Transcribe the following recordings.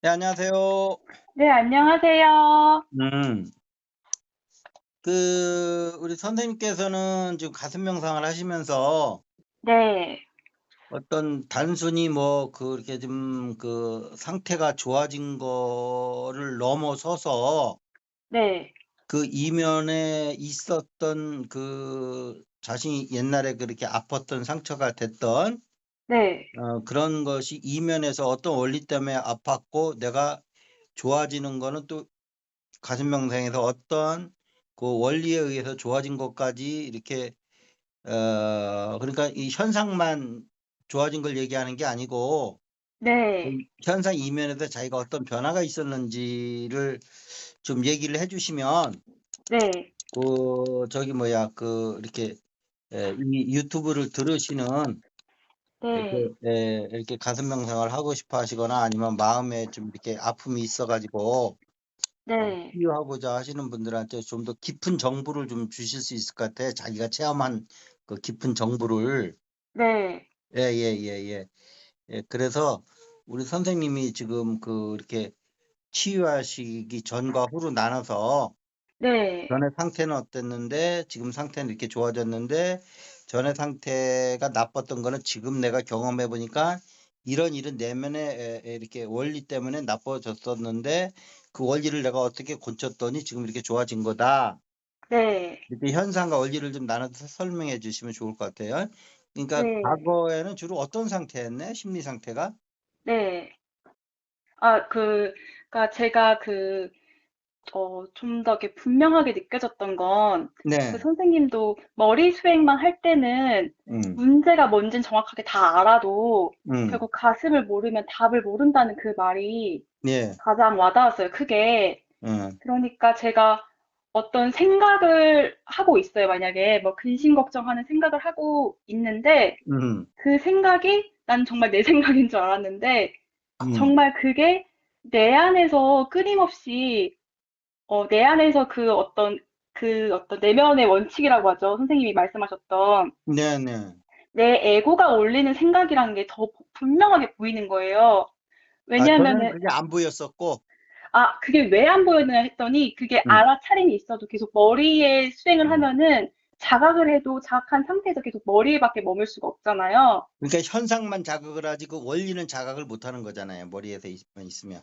네, 안녕하세요. 네, 안녕하세요. 음. 우리 선생님께서는 지금 가슴 명상을 하시면서 네, 어떤 단순히 뭐 그렇게 좀 상태가 좋아진 거를 넘어서서 네, 그 이면에 있었던 자신이 옛날에 그렇게 아팠던 상처가 됐던 네, 그런 것이 이면에서 어떤 원리 때문에 아팠고 내가 좋아지는 거는 또 가슴 명상에서 어떤 그 원리에 의해서 좋아진 것까지 이렇게 그러니까 이 현상만 좋아진 걸 얘기하는 게 아니고 그 네, 현상 이면에서 자기가 어떤 변화가 있었는지를 좀 얘기를 해주시면 네, 저기 뭐야 이렇게 이 유튜브를 들으시는 네, 이렇게 가슴 명상을 하고 싶어 하시거나 아니면 마음에 좀 이렇게 아픔이 있어가지고 네, 치유하고자 하시는 분들한테 좀 더 깊은 정보를 좀 주실 수 있을 것 같아. 자기가 체험한 그 깊은 정보를. 네, 예, 예, 예, 예. 예, 그래서 우리 선생님이 지금 이렇게 치유하시기 전과 후로 나눠서 네, 전의 상태는 어땠는데 지금 상태는 이렇게 좋아졌는데 전의 상태가 나빴던 거는 지금 내가 경험해 보니까 이런 내면의 이렇게 원리 때문에 나빠졌었는데 그 원리를 내가 어떻게 고쳤더니 지금 이렇게 좋아진 거다. 네, 이렇게 현상과 원리를 좀 나눠서 설명해 주시면 좋을 것 같아요. 그러니까 네, 과거에는 주로 어떤 상태였네? 심리 상태가? 네. 그니까 제가 좀 더 이렇게 분명하게 느껴졌던 건, 네. 선생님도 머리 수행만 할 때는 음. 문제가 뭔진 정확하게 다 알아도 음. 결국 가슴을 모르면 답을 모른다는 그 말이 예. 가장 와닿았어요, 크게. 음. 그러니까 제가 어떤 생각을 하고 있어요. 만약에 뭐 근심 걱정하는 생각을 하고 있는데 음. 그 생각이 난 정말 내 생각인 줄 알았는데 음. 정말 그게 내 안에서 끊임없이 내 안에서 그 어떤 내면의 원칙이라고 하죠. 선생님이 말씀하셨던 네네. 내 에고가 올리는 생각이라는 게 더 분명하게 보이는 거예요. 아, 전에는 왜냐하면은 그게 안 보였었고. 그게 왜 안 보였느냐 했더니 그게 음. 알아차림이 있어도 계속 머리에 수행을 음. 하면은 자각을 해도 자각한 상태에서 계속 머리에밖에 머물 수가 없잖아요. 그러니까 현상만 자극을 하지 그 원리는 자각을 못 하는 거잖아요. 머리에서 있으면.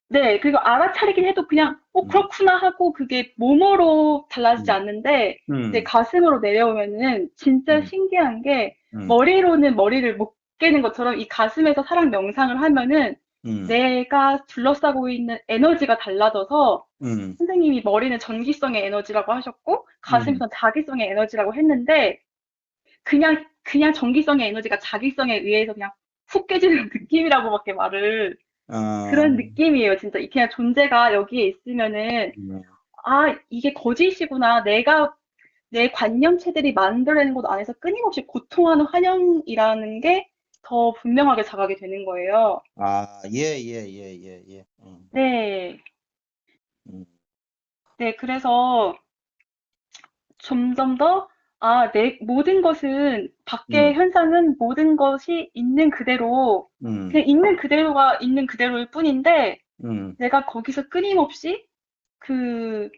네, 그리고 알아차리긴 해도 그냥, 음. 그렇구나 하고 그게 몸으로 달라지지 음. 않는데, 이제 음. 가슴으로 내려오면은 진짜 음. 신기한 게, 음. 머리로는 머리를 못 깨는 것처럼 이 가슴에서 사랑 명상을 하면은 음. 내가 둘러싸고 있는 에너지가 달라져서 음. 선생님이 머리는 전기성의 에너지라고 하셨고, 음. 가슴에서는 자기성의 에너지라고 했는데, 그냥 전기성의 에너지가 자기성에 의해서 그냥 훅 깨지는 느낌이라고밖에 말을 아. 그런 느낌이에요, 진짜. 그냥 존재가 여기에 있으면은, 음. 이게 거짓이구나. 내 관념체들이 만들어내는 것 안에서 끊임없이 고통하는 환영이라는 게 더 분명하게 자각이 되는 거예요. 아, 예, 예, 예, 예, 예. 네. 음. 네, 그래서 점점 더, 모든 것은, 밖의 음. 현상은 모든 것이 있는 그대로, 음. 그냥 있는 그대로가 있는 그대로일 뿐인데, 음. 내가 거기서 끊임없이 그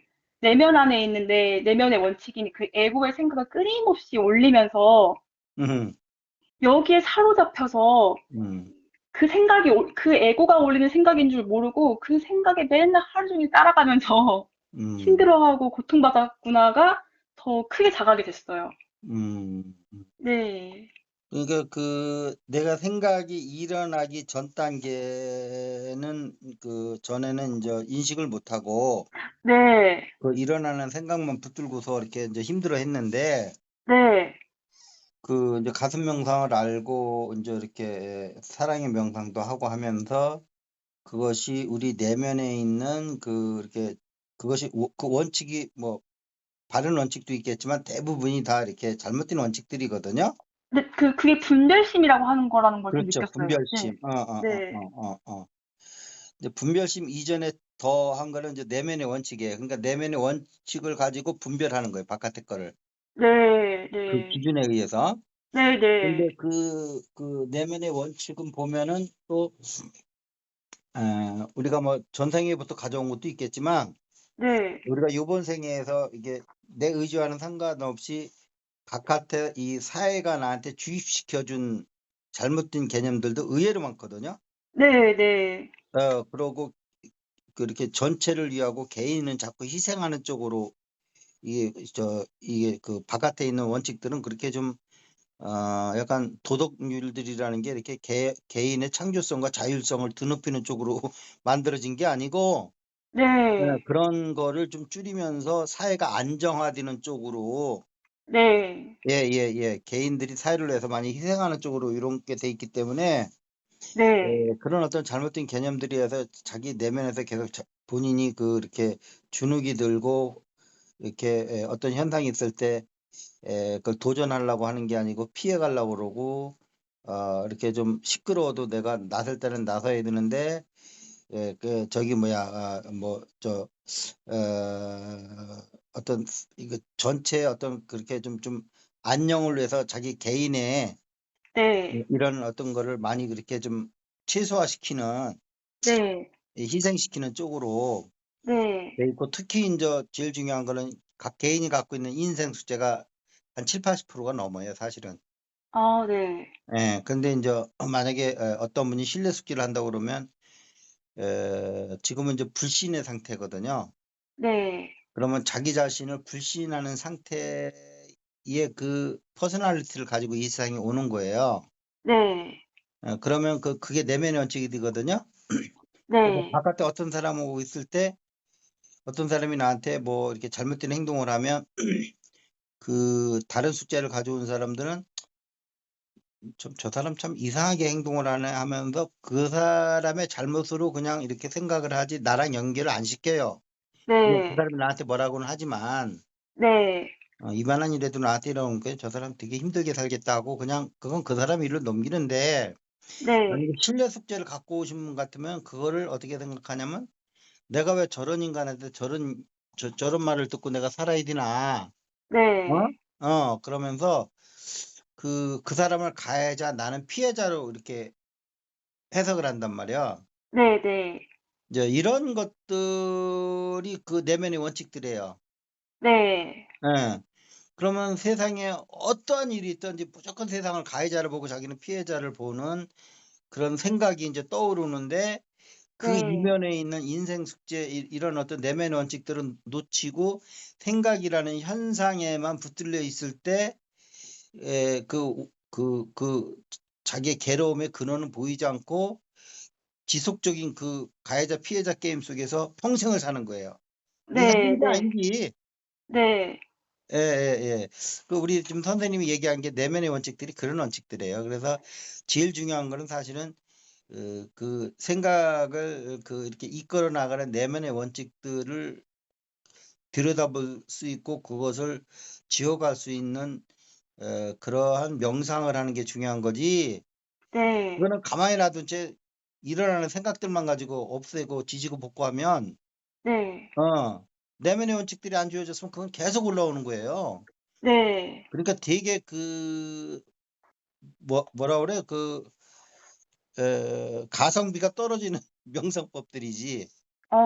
내면 안에 있는 내 내면의 원칙인 그 에고의 생각을 끊임없이 올리면서 음. 여기에 사로잡혀서 음. 그 에고가 올리는 생각인 줄 모르고 그 생각에 맨날 하루 종일 따라가면서 음. 힘들어하고 고통받았구나가 더 크게 자각이 됐어요. 음. 네. 그러니까 내가 생각이 일어나기 전 단계는 전에는 이제 인식을 못 하고 네. 그 일어나는 생각만 붙들고서 이렇게 이제 힘들어 했는데 네. 이제 가슴 명상을 알고 이제 이렇게 사랑의 명상도 하고 하면서 그것이 우리 내면에 있는 이렇게 그것이 그 원칙이 뭐 바른 원칙도 있겠지만 대부분이 다 이렇게 잘못된 원칙들이거든요. 근데 그게 분별심이라고 하는 거라는 걸 좀 그렇죠. 느꼈어요. 네. 분별심. 네. 이제 분별심 이전에 더 한 거는 이제 내면의 원칙이에요. 그러니까 내면의 원칙을 가지고 분별하는 거예요. 바깥의 거를. 네. 그 네. 기준에 의해서. 네. 근데 네. 그 내면의 원칙은 보면은 또 우리가 뭐 전생에부터 가져온 것도 있겠지만 네, 우리가 이번 생에서 이게 내 의지와는 상관없이 바깥에 이 사회가 나한테 주입시켜준 잘못된 개념들도 의외로 많거든요. 네, 네, 그러고 그렇게 전체를 위하고 개인은 자꾸 희생하는 쪽으로 이게 그 바깥에 있는 원칙들은 그렇게 좀 약간 도덕률들이라는 게 이렇게 개인의 창조성과 자율성을 드높이는 쪽으로 만들어진 게 아니고 네, 그런 거를 좀 줄이면서 사회가 안정화되는 쪽으로 네, 개인들이 사회를 위해서 많이 희생하는 쪽으로 이런 게 돼 있기 때문에 네, 그런 어떤 잘못된 개념들이 해서 자기 내면에서 계속 본인이 이렇게 주눅이 들고 이렇게 어떤 현상이 있을 때 그걸 도전하려고 하는 게 아니고 피해 가려고 그러고 이렇게 좀 시끄러워도 내가 나설 때는 나서야 되는데 저기 뭐야 어떤 이거 전체 어떤 그렇게 좀 안녕을 위해서 자기 개인의 네, 이런 어떤 거를 많이 그렇게 좀 최소화시키는 네, 희생시키는 쪽으로 네, 돼 있고 특히 이제 제일 중요한 거는 각 개인이 갖고 있는 인생 숙제가 한 7, 80%가 넘어요, 사실은. 아, 네, 예. 근데 이제 만약에 어떤 분이 실내 숙제를 한다고 그러면 지금은 이제 불신의 상태거든요. 네, 그러면 자기 자신을 불신하는 상태의 그 퍼스널리티를 가지고 이 세상에 오는 거예요. 네, 그러면 그게 내면의 원칙이 되거든요. 그래서 네, 바깥에 어떤 사람하고 있을 때 어떤 사람이 나한테 뭐 이렇게 잘못된 행동을 하면 그 다른 숙제를 가져온 사람들은 좀 저 사람 참 이상하게 행동을 하네 하면서 그 사람의 잘못으로 그냥 이렇게 생각을 하지 나랑 연결을 안 시켜요. 물론 그 네, 사람이 나한테 뭐라고는 하지만 네, 이만한 일에도 나한테 이러는 게 저 사람 되게 힘들게 살겠다 하고 그냥 그건 그 사람 일로 넘기는데 네, 만약에 신뢰 숙제를 갖고 오신 분 같으면 그거를 어떻게 생각하냐면 내가 왜 저런 인간한테 저런 말을 듣고 내가 살아야 되나 네, 그러면서 그 사람을 가해자 나는 피해자로 이렇게 해석을 한단 말이야. 네, 네, 이제 이런 것들이 그 내면의 원칙들이에요. 네, 예. 그러면 세상에 어떠한 일이 있든지 무조건 세상을 가해자를 보고 자기는 피해자를 보는 그런 생각이 이제 떠오르는데 그 네, 이면에 있는 인생 숙제 이런 어떤 내면의 원칙들은 놓치고 생각이라는 현상에만 붙들려 있을 때 그 자기의 괴로움의 근원은 보이지 않고 지속적인 그 가해자 피해자 게임 속에서 평생을 사는 거예요. 이게 네, 하는 게 네, 아니지. 네, 예예예. 우리 지금 선생님이 얘기한 게 내면의 원칙들이 그런 원칙들이에요. 그래서 제일 중요한 거는 사실은 그 생각을 이렇게 이끌어 나가는 내면의 원칙들을 들여다볼 수 있고 그것을 지워갈 수 있는 그러한 명상을 하는 게 중요한 거지. 네, 그거는 가만히 놔둔 채 일어나는 생각들만 가지고 없애고 지지고 볶고하면 네, 어 내면의 원칙들이 안 지워졌으면 그건 계속 올라오는 거예요. 네, 그러니까 되게 뭐라 그래 가성비가 떨어지는 명상법들이지.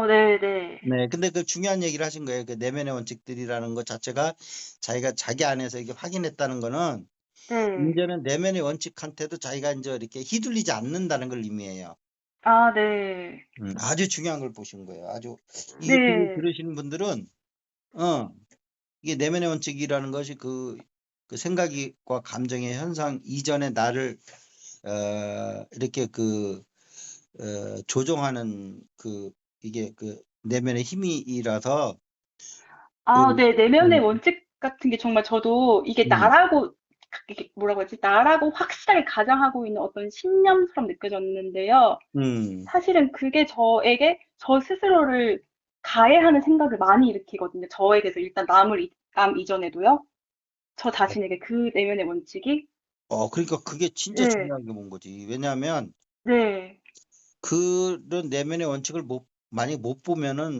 네, 네, 네, 근데 그 중요한 얘기를 하신 거예요. 그 내면의 원칙들이라는 것 자체가 자기가 자기 안에서 이게 확인했다는 거는 네, 이제는 내면의 원칙한테도 자기가 이제 이렇게 휘둘리지 않는다는 걸 의미해요. 아, 네, 아주 중요한 걸 보신 거예요. 아주 이 유튜브 네, 들으시는 분들은 어 이게 내면의 원칙이라는 것이 그 생각과 감정의 현상 이전에 나를 이렇게 조종하는 이게 내면의 힘이라서 그 아, 네, 내면의 음, 원칙 같은 게 정말 저도 이게 음, 이게 뭐라고 하지? 나라고 확실하게 가장하고 있는 어떤 신념처럼 느껴졌는데요. 음. 사실은 그게 저에게 저 스스로를 가해하는 생각을 많이 일으키거든요. 저에 대해서 일단 남 이전에도요. 저 자신에게 그 내면의 원칙이, 그러니까 그게 진짜 네, 중요하게 본 거지. 왜냐하면 네, 그런 내면의 원칙을 만약 못 보면은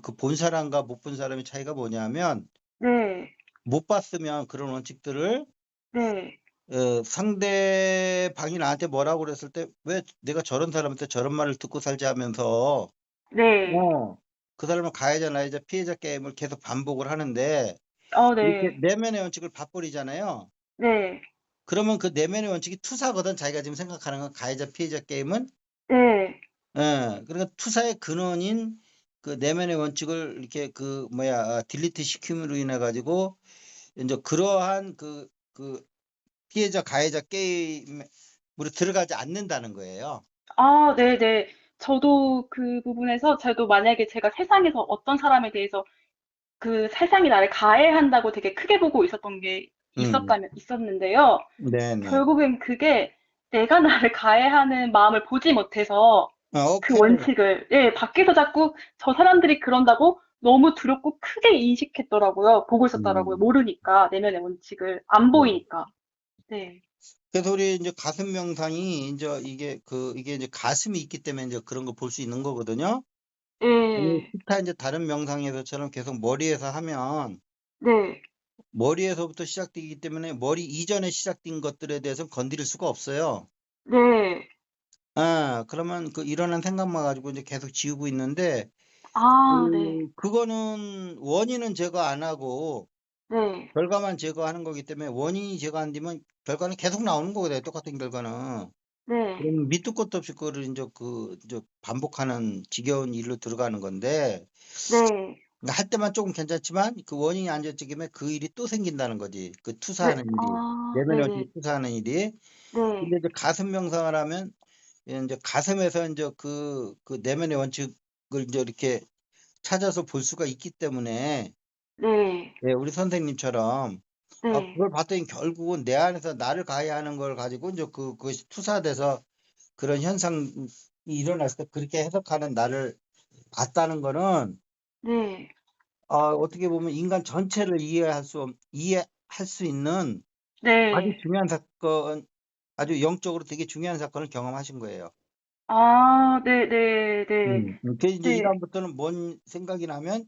그 본 사람과 못 본 사람의 차이가 뭐냐면 네, 못 봤으면 그런 원칙들을 네, 상대방이 나한테 뭐라고 그랬을 때 왜 내가 저런 사람한테 저런 말을 듣고 살지 하면서 네. 그 사람은 가해자 나해자 피해자 게임을 계속 반복을 하는데 이렇게 네. 내면의 원칙을 봐버리잖아요. 네. 그러면 그 내면의 원칙이 투사거든. 자기가 지금 생각하는 건 가해자 피해자 게임은. 네. 그러니까 투사의 근원인 그 내면의 원칙을 이렇게 그 뭐야 딜리트 시킴으로 인해 가지고 이제 그러한 그 피해자 가해자 게임으로 들어가지 않는다는 거예요. 아, 네네. 저도 그 부분에서 저도 만약에 제가 세상에서 어떤 사람에 대해서 그 세상이 나를 가해한다고 되게 크게 보고 있었던 게 음, 있었는데요. 네네. 결국엔 그게 내가 나를 가해하는 마음을 보지 못해서 그 오케이. 원칙을, 예, 밖에서 자꾸 저 사람들이 그런다고 너무 두렵고 크게 인식했더라고요. 보고 있었더라고요. 음, 모르니까, 내면의 원칙을. 안 네. 보이니까. 네. 그래서 우리 이제 가슴 명상이 이제 이게 이제 가슴이 있기 때문에 이제 그런 거 볼 수 있는 거거든요. 예, 기타 이제 다른 명상에서처럼 계속 머리에서 하면 네, 머리에서부터 시작되기 때문에 머리 이전에 시작된 것들에 대해서 건드릴 수가 없어요. 네. 그러면 그 일어난 생각만 가지고 이제 계속 지우고 있는데 아, 네, 그거는 원인은 제거 안 하고 네, 결과만 제거하는 거기 때문에 원인이 제거 안 되면 결과는 계속 나오는 거거든요. 똑같은 결과는. 네, 그러면 밑도 끝도 없이 그거를 이제 반복하는 지겨운 일로 들어가는 건데 네, 그러니까 할 때만 조금 괜찮지만 그 원인이 안 잡히면 그 일이 또 생긴다는 거지. 그 네, 투사하는 일이. 아, 내면의 네네, 원칙이 투사하는 일이. 네, 근데 이제 가슴 명상을 하면 이제 가슴에서 이제 그 내면의 원칙을 이제 이렇게 찾아서 볼 수가 있기 때문에 네, 예, 우리 선생님처럼 네, 그걸 봤더니 결국은 내 안에서 나를 가해하는 걸 가지고 이제 그것이 투사돼서 그런 현상이 일어났을 때 그렇게 해석하는 나를 봤다는 거는 네, 어떻게 보면 인간 전체를 이해할 수 있는 아주 네, 중요한 사건, 아주 영적으로 되게 중요한 사건을 경험하신 거예요. 아, 네, 네, 네, 그 이제 이 네, 다음부터는 뭔 생각이 나면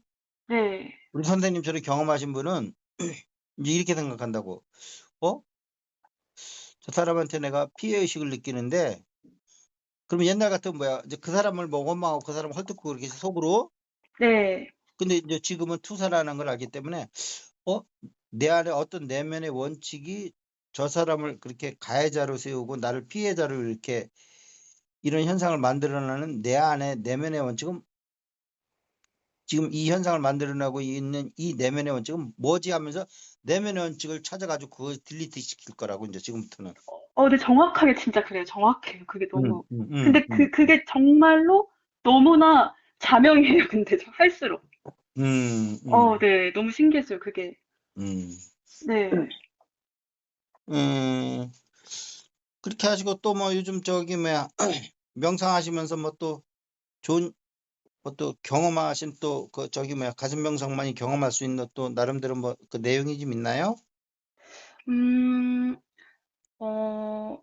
네, 우리 선생님처럼 경험하신 분은 이제 이렇게 생각한다고. 어? 저 사람한테 내가 피해 의식을 느끼는데 그러면 옛날 같으면 뭐야? 이제 그 사람을 뭐 원망하고 그 사람을 헐뜯고 그렇게 속으로. 네, 근데 이제 지금은 투사라는 걸 알기 때문에 어? 내 안에 어떤 내면의 원칙이 저 사람을 그렇게 가해자로 세우고 나를 피해자로 이렇게 이런 현상을 만들어내는 내 안에 내면의 원칙은 지금 이 현상을 만들어내고 있는 이 내면의 원칙은 뭐지 하면서 내면의 원칙을 찾아가지고 그걸 딜리트 시킬 거라고 이제 지금부터는. 네, 정확하게 진짜 그래요. 정확해요. 그게 음, 너무. 음, 음, 근데 그게 정말로 너무나 자명해요. 근데 좀 할수록. 음, 음, 네, 너무 신기했어요. 그게. 음. 네, 음, 그렇게 하시고 또 뭐 요즘 저기 뭐야 명상하시면서 뭐 또 좋은 뭐 또 경험하신 또 그 저기 뭐야 가슴 명상만이 경험할 수 있는 또 나름대로 뭐 그 내용이 좀 있나요? 음, 어,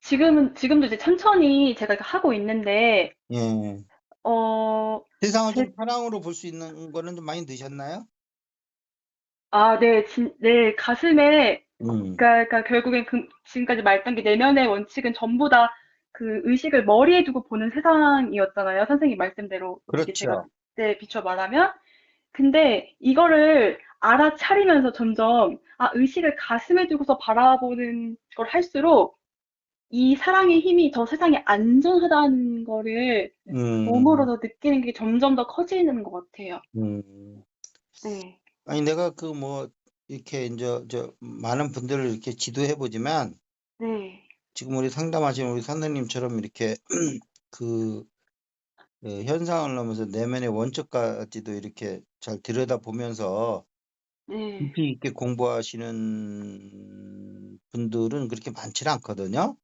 지금도 이제 천천히 제가 이렇게 하고 있는데, 예. 어, 세상을 좀 제, 사랑으로 볼 수 있는 거는 좀 많이 드셨나요? 네, 네, 가슴에, 음, 그러니까 결국엔 지금까지 말했던 게 내면의 원칙은 전부 다 그 의식을 머리에 두고 보는 세상이었잖아요. 선생님 말씀대로 이제 제가 그렇죠. 그때 비춰 말하면. 근데 이거를 알아차리면서 점점, 의식을 가슴에 두고서 바라보는 걸 할수록 이 사랑의 힘이 저 세상에 안전하다는 거를 음, 몸으로도 느끼는 게 점점 더 커지는 것 같아요. 음. 네, 아니 내가 그 뭐 이렇게 이제 저 많은 분들을 이렇게 지도해 보지만 네, 지금 우리 상담하시는 우리 선생님처럼 이렇게 그 현상을 넘어서 내면의 원칙까지도 이렇게 잘 들여다보면서 네. 깊이 있게 공부하시는 분들은 그렇게 많지는 않거든요.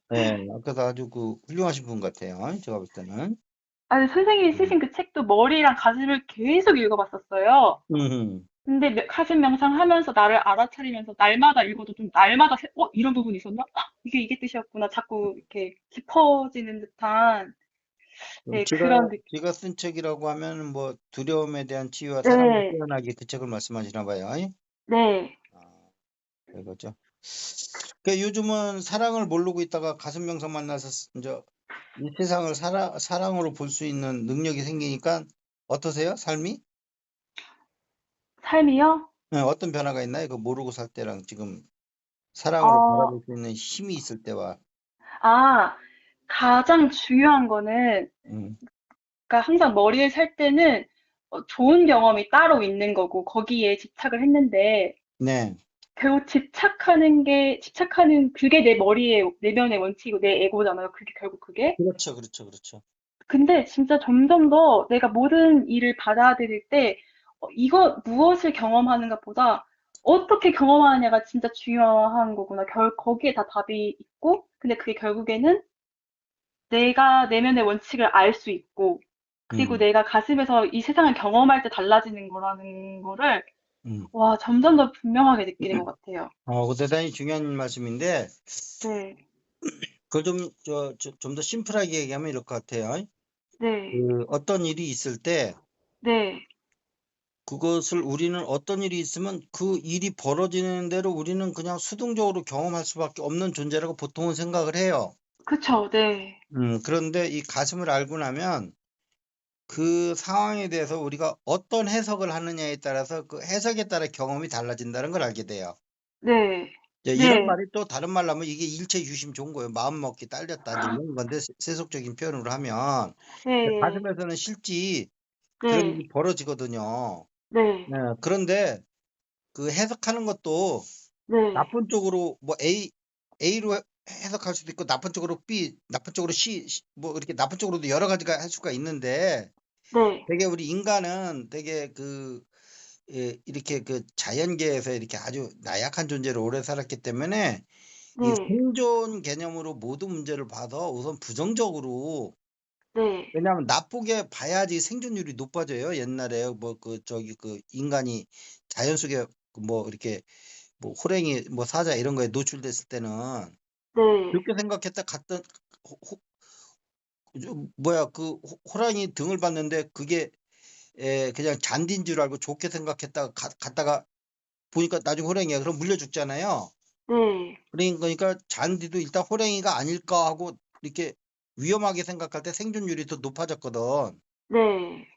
네. 네, 그래서 아주 그 훌륭하신 분 같아요. 제가 볼 때는. 선생님이 음, 쓰신 그 책도 머리랑 가슴을 계속 읽어봤었어요. 음, 근데 가슴 명상하면서 나를 알아차리면서 날마다 읽어도 좀 날마다 이런 부분이 있었나? 이게 뜻이었구나. 자꾸 이렇게 깊어지는 듯한 그럼 네, 그런 느낌. 제가 쓴 책이라고 하면 뭐 두려움에 대한 치유와 사랑으로 네, 깨어나기 그 책을 말씀하시나 봐요. 네, 아, 이거죠. 그 요즘은 사랑을 모르고 있다가 가슴 명상 만나서 이제 이 세상을 사랑으로 볼 수 있는 능력이 생기니까 어떠세요? 삶이? 삶이요? 네, 어떤 변화가 있나요? 그 모르고 살 때랑 지금 사랑으로 어, 바라볼 수 있는 힘이 있을 때와. 아, 가장 중요한 거는, 음. 그러니까 항상 머리를 살 때는 좋은 경험이 따로 있는 거고, 거기에 집착을 했는데, 네. 결국 집착하는 그게 내 머리의 내면의 원칙이고 내 에고잖아요. 그게 결국 그게. 그렇죠, 그렇죠, 그렇죠. 근데 진짜 점점 더 내가 모든 일을 받아들일 때 이거 무엇을 경험하는가 보다 어떻게 경험하느냐가 진짜 중요한 거구나. 거기에 다 답이 있고, 근데 그게 결국에는 내가 내면의 원칙을 알 수 있고, 그리고 음, 내가 가슴에서 이 세상을 경험할 때 달라지는 거라는 거를 음. 와, 점점 더 분명하게 느끼는 것 같아요. 그 대단히 중요한 말씀인데, 네, 그걸 좀 더 심플하게 얘기하면 이럴 것 같아요. 네, 그 어떤 일이 있을 때, 네, 그것을 우리는 어떤 일이 있으면 그 일이 벌어지는 대로 우리는 그냥 수동적으로 경험할 수밖에 없는 존재라고 보통은 생각을 해요. 그쵸, 네, 그런데 이 가슴을 알고 나면 그 상황에 대해서 우리가 어떤 해석을 하느냐에 따라서 그 해석에 따라 경험이 달라진다는 걸 알게 돼요. 네, 이제 이런 네, 말이 또 다른 말로 하면 이게 일체 유심 좋은 거예요. 마음 먹기 딸렸다. 이제 이런 건데 세속적인 표현으로 하면 네, 가슴에서는 실제 그런 네, 일이 벌어지거든요. 네, 네, 그런데 그 해석하는 것도 네, 나쁜 쪽으로 뭐 A로 해석할 수도 있고 나쁜 쪽으로 B, 나쁜 쪽으로 뭐 이렇게 나쁜 쪽으로도 여러 가지가 할 수가 있는데 네, 되게 우리 인간은 되게 이렇게 그 자연계에서 이렇게 아주 나약한 존재로 오래 살았기 때문에 이 네, 생존 개념으로 모든 문제를 봐서 우선 부정적으로 네, 왜냐하면 나쁘게 봐야지 생존율이 높아져요. 옛날에 뭐 그 인간이 자연 속에 뭐 이렇게 뭐 호랭이 뭐 사자 이런 거에 노출됐을 때는 네, 그렇게 생각했다 갔던 뭐야 그 호랑이 등을 봤는데 그게 그냥 잔디인 줄 알고 좋게 생각했다가 갔다가 보니까 나중에 호랭이야. 그럼 물려 죽잖아요. 네, 그러니까 잔디도 일단 호랭이가 아닐까 하고 이렇게 위험하게 생각할 때 생존율이 더 높아졌거든. 네,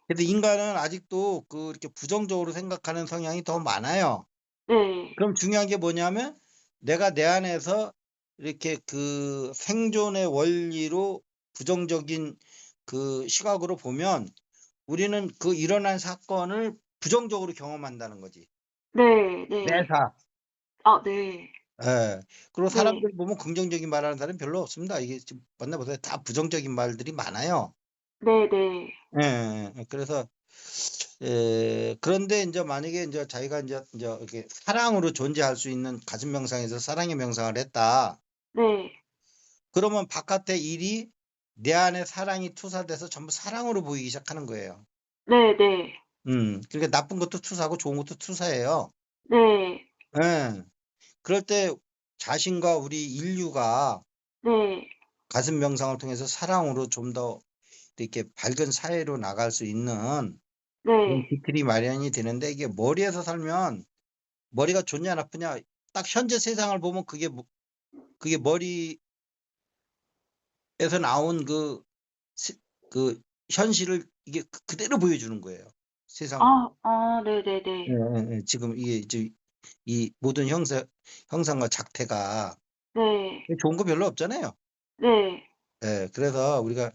근데 인간은 아직도 이렇게 부정적으로 생각하는 성향이 더 많아요. 네, 그럼 중요한 게 뭐냐면 내가 내 안에서 이렇게 그 생존의 원리로 부정적인 그 시각으로 보면 우리는 그 일어난 사건을 부정적으로 경험한다는 거지. 네, 네, 매사. 아, 네, 예. 그리고 네, 사람들 보면 긍정적인 말하는 사람이 별로 없습니다. 이게 지금 만나보세요. 다 부정적인 말들이 많아요. 네, 네, 예, 예, 예. 그래서 그런데 이제 만약에 이제 자기가 이제 이렇게 사랑으로 존재할 수 있는 가슴 명상에서 사랑의 명상을 했다. 네, 그러면 바깥의 일이 내 안에 사랑이 투사돼서 전부 사랑으로 보이기 시작하는 거예요. 네, 네, 그러니까 나쁜 것도 투사하고 좋은 것도 투사해요. 네, 예. 그럴 때 자신과 우리 인류가 네, 가슴 명상을 통해서 사랑으로 좀 더 이렇게 밝은 사회로 나갈 수 있는 그런 네, 기틀이 마련이 되는데 이게 머리에서 살면 머리가 좋냐 나쁘냐 딱 현재 세상을 보면 그게 머리에서 나온 그 현실을 이게 그대로 보여주는 거예요. 세상. 아, 네, 네, 예, 네, 예, 예. 지금 이게 이제 이 모든 형상과 작태가 네, 좋은 거 별로 없잖아요. 네, 예, 그래서 우리가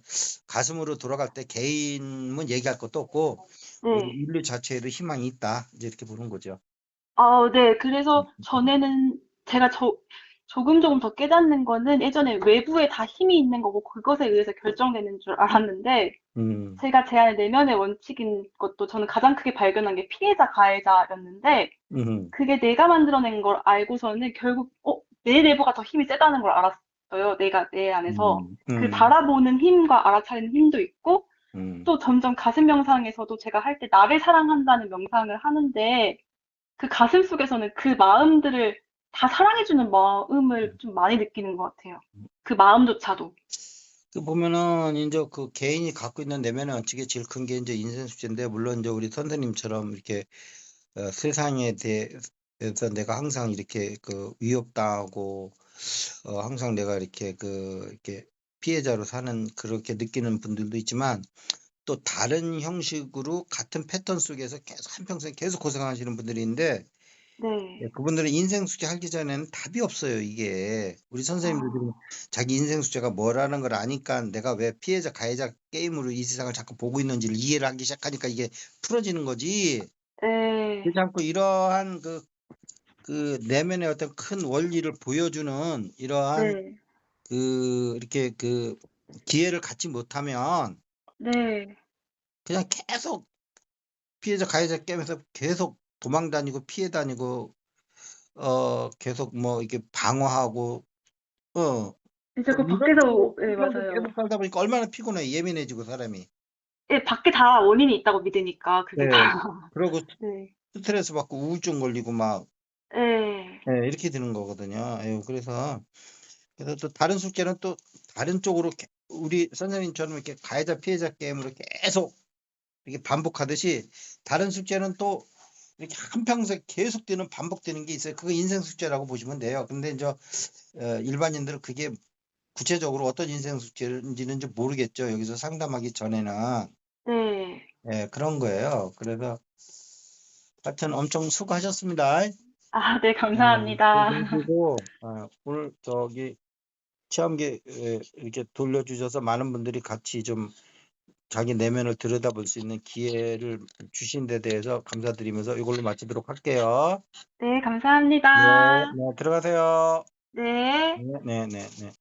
가슴으로 돌아갈 때 개인은 얘기할 것도 없고 우리 네. 인류 자체에도 희망이 있다. 이제 이렇게 보는 거죠. 아, 네. 그래서 전에는 제가 조금 조금 더 깨닫는 거는 예전에 외부에 다 힘이 있는 거고 그것에 의해서 결정되는 줄 알았는데 음, 제가 제 안에 내면의 원칙인 것도 저는 가장 크게 발견한 게 피해자 가해자였는데 음, 그게 내가 만들어낸 걸 알고서는 결국 내 내부가 더 힘이 세다는 걸 알았어요. 내가 내 안에서. 음, 그 음, 바라보는 힘과 알아차리는 힘도 있고 음, 또 점점 가슴 명상에서도 제가 할 때 나를 사랑한다는 명상을 하는데 그 가슴 속에서는 그 마음들을 다 사랑해주는 마음을 좀 많이 느끼는 것 같아요. 그 마음조차도. 그 보면은 이제 그 개인이 갖고 있는 내면의 원칙이 제일 큰 게 이제 인생 숙제인데 물론 이제 우리 선생님처럼 이렇게 세상에 대해 그래서 내가 항상 이렇게 위협당하고 항상 내가 이렇게 이렇게 피해자로 사는 그렇게 느끼는 분들도 있지만 또 다른 형식으로 같은 패턴 속에서 계속 한평생 계속 고생하시는 분들이 있는데 네. 그분들은 인생 숙제 하기 전에는 답이 없어요, 이게. 우리 선생님들이 아, 자기 인생 숙제가 뭐라는 걸 아니까 내가 왜 피해자, 가해자 게임으로 이 세상을 자꾸 보고 있는지를 이해를 하기 시작하니까 이게 풀어지는 거지. 네. 그렇지 않고 이러한 내면의 어떤 큰 원리를 보여주는 이러한 네. 이렇게 기회를 갖지 못하면 네. 그냥 계속 피해자, 가해자 게임에서 계속 도망 다니고 피해 다니고 계속 뭐 이렇게 방어하고 어 진짜 그 이런 식으로 밖에서, 네, 맞아요. 계속 살다 보니까 얼마나 피곤해. 예민해지고 사람이. 예, 밖에 다 원인이 있다고 믿으니까, 그게 다. 네. 그러고 네. 스트레스 받고 우울증 걸리고 막 예. 이렇게 되는 거거든요. 그래서 또 다른 숙제는 또 다른 쪽으로 우리 선생님처럼 이렇게 가해자 피해자 게임으로 계속 이렇게 반복하듯이 다른 숙제는 또 이렇게 한평생 계속되는 반복되는 게 있어요. 그거 인생 숙제라고 보시면 돼요. 근데 이제 일반인들은 그게 구체적으로 어떤 인생 숙제인지는 모르겠죠. 여기서 상담하기 전에는. 네. 예, 그런 거예요. 그래서 하여튼 엄청 수고하셨습니다. 아, 네, 감사합니다. 그리고 오늘 시험기 이렇게 돌려주셔서 많은 분들이 같이 좀 자기 내면을 들여다볼 수 있는 기회를 주신 데 대해서 감사드리면서 이걸로 마치도록 할게요. 네, 네, 감사합니다. 네, 들어가세요. 네. 네, 네, 네, 네.